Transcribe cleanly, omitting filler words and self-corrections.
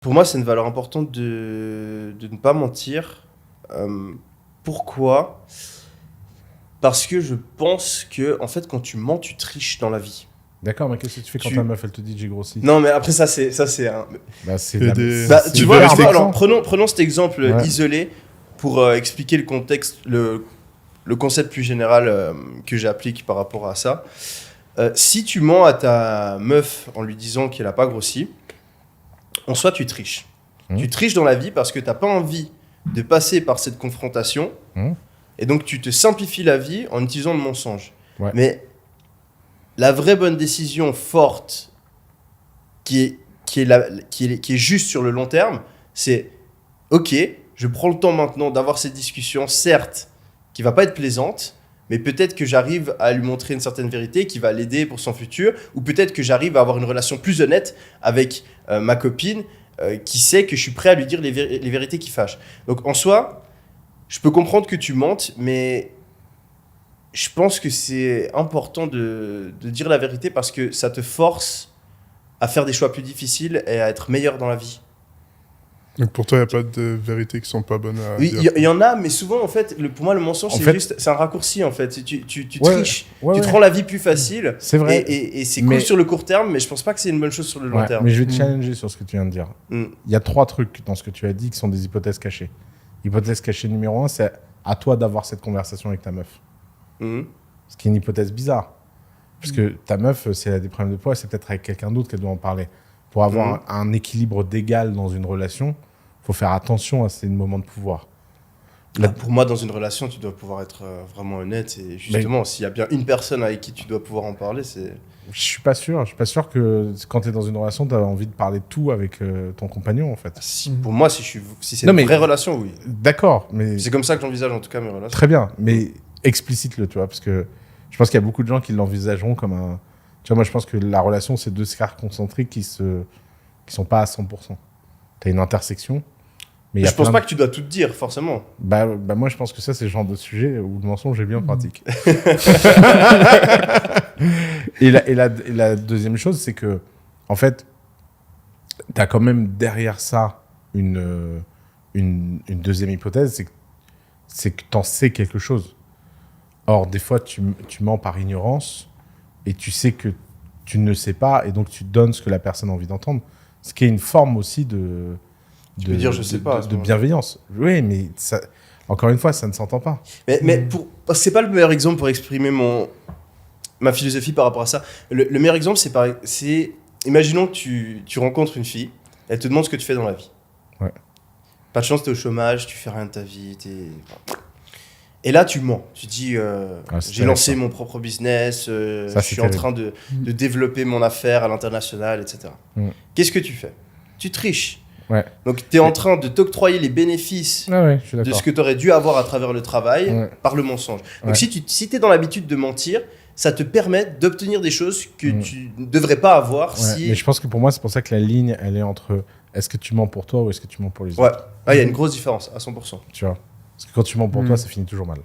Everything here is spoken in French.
Pour moi, c'est une valeur importante de ne pas mentir. Euh, Pourquoi? Parce que je pense que, en fait, quand tu mens, tu triches dans la vie. D'accord, mais qu'est-ce que tu fais quand Tu- ta meuf, elle te dit j'ai grossi? Non, mais après, ça, c'est un. Bah, c'est Et la- des- Bah, c'est tu le vois, verbe. alors, prenons cet exemple Ouais. isolé pour expliquer le contexte, le concept plus général que j'applique par rapport à ça. Si tu mens à ta meuf en lui disant qu'elle n'a pas grossi, en soi, tu triches. Tu triches dans la vie parce que tu n'as pas envie de passer par cette confrontation. Mmh. Et donc, tu te simplifies la vie en utilisant le mensonge. Ouais. Mais la vraie bonne décision forte qui est juste sur le long terme, c'est ok, je prends le temps maintenant d'avoir cette discussion, certes, qui va pas être plaisante, mais peut-être que j'arrive à lui montrer une certaine vérité qui va l'aider pour son futur, ou peut-être que j'arrive à avoir une relation plus honnête avec ma copine qui sait que je suis prêt à lui dire les vérités qui fâchent. Donc en soi, je peux comprendre que tu mentes, mais je pense que c'est important de dire la vérité parce que ça te force à faire des choix plus difficiles et à être meilleur dans la vie. Donc pour toi, il n'y a pas de vérités qui sont pas bonnes à Oui, dire. il y en a, mais souvent, en fait, pour moi, le mensonge, En c'est fait- juste, c'est un raccourci, en fait. Tu Ouais, triches, ouais, tu ouais. te rends la vie plus facile. C'est vrai. Et c'est Mais- cool sur le court terme, mais je pense pas que c'est une bonne chose sur le long Ouais, terme. mais je vais te challenger sur ce que tu viens de dire. Mm. Il y a 3 trucs dans ce que tu as dit qui sont des hypothèses cachées. Hypothèse cachée numéro 1, c'est à toi d'avoir cette conversation avec ta meuf. Mm. Ce qui est une hypothèse bizarre. Parce que ta meuf, si elle a des problèmes de poids, c'est peut-être avec quelqu'un d'autre qu'elle doit en parler. Pour avoir un équilibre d'égal dans une relation, il faut faire attention à ces moments de pouvoir. Pour moi, dans une relation, tu dois pouvoir être vraiment honnête. Et justement, s'il y a bien une personne avec qui tu dois pouvoir en parler, c'est... Je suis pas sûr. Je suis pas sûr que quand tu es dans une relation, tu as envie de parler de tout avec ton compagnon, en fait. Pour moi, si c'est Non, une mais- vraie relation, oui. D'accord, mais C'est comme ça que j'envisage, en tout cas, mes relations. très bien. Mais explicite-le, tu vois, parce que je pense qu'il y a beaucoup de gens qui l'envisageront comme un... Tu vois, moi, je pense que la relation, c'est 2 sphères concentriques qui sont pas à 100%. Tu as une intersection, mais il y a Je pense plein pas de- que tu dois tout dire, forcément. Bah, moi, je pense que ça, c'est le genre de sujet où le mensonge est bien pratique. et la deuxième chose, c'est que, en fait, tu as quand même derrière ça une deuxième hypothèse, c'est que tu en sais quelque chose. Or, des fois, tu mens par ignorance et tu sais que tu ne sais pas et donc tu donnes ce que la personne a envie d'entendre. Ce qui est une forme aussi de peux dire je sais pas, à ce de moment-là. bienveillance. Oui, mais ça, encore une fois, ça ne s'entend pas. Mais c'est pas le meilleur exemple pour exprimer ma philosophie par rapport à ça. Le meilleur exemple, c'est imaginons que tu rencontres une fille, elle te demande ce que tu fais dans la vie. Ouais. Pas de chance, t'es au chômage, tu fais rien de ta vie. Et là, tu mens. Tu dis, c'est j'ai lancé terrible, mon propre business, je c'est suis en terrible. train de développer mon affaire à l'international, etc. Mm. Qu'est-ce que tu fais? Tu triches. Ouais. Donc, tu es en train de t'octroyer les bénéfices Ah ouais, je suis de d'accord. ce que tu aurais dû avoir à travers le travail Ouais. par le mensonge. Donc Ouais. si tu es dans l'habitude de mentir, ça te permet d'obtenir des choses que tu ne devrais pas avoir Ouais, si... mais je pense que pour moi, c'est pour ça que la ligne, elle est entre est-ce que tu mens pour toi ou est-ce que tu mens pour les Ouais, autres. il y a une grosse différence, à 100%. Tu vois. Parce que quand tu mens pour toi, ça finit toujours mal.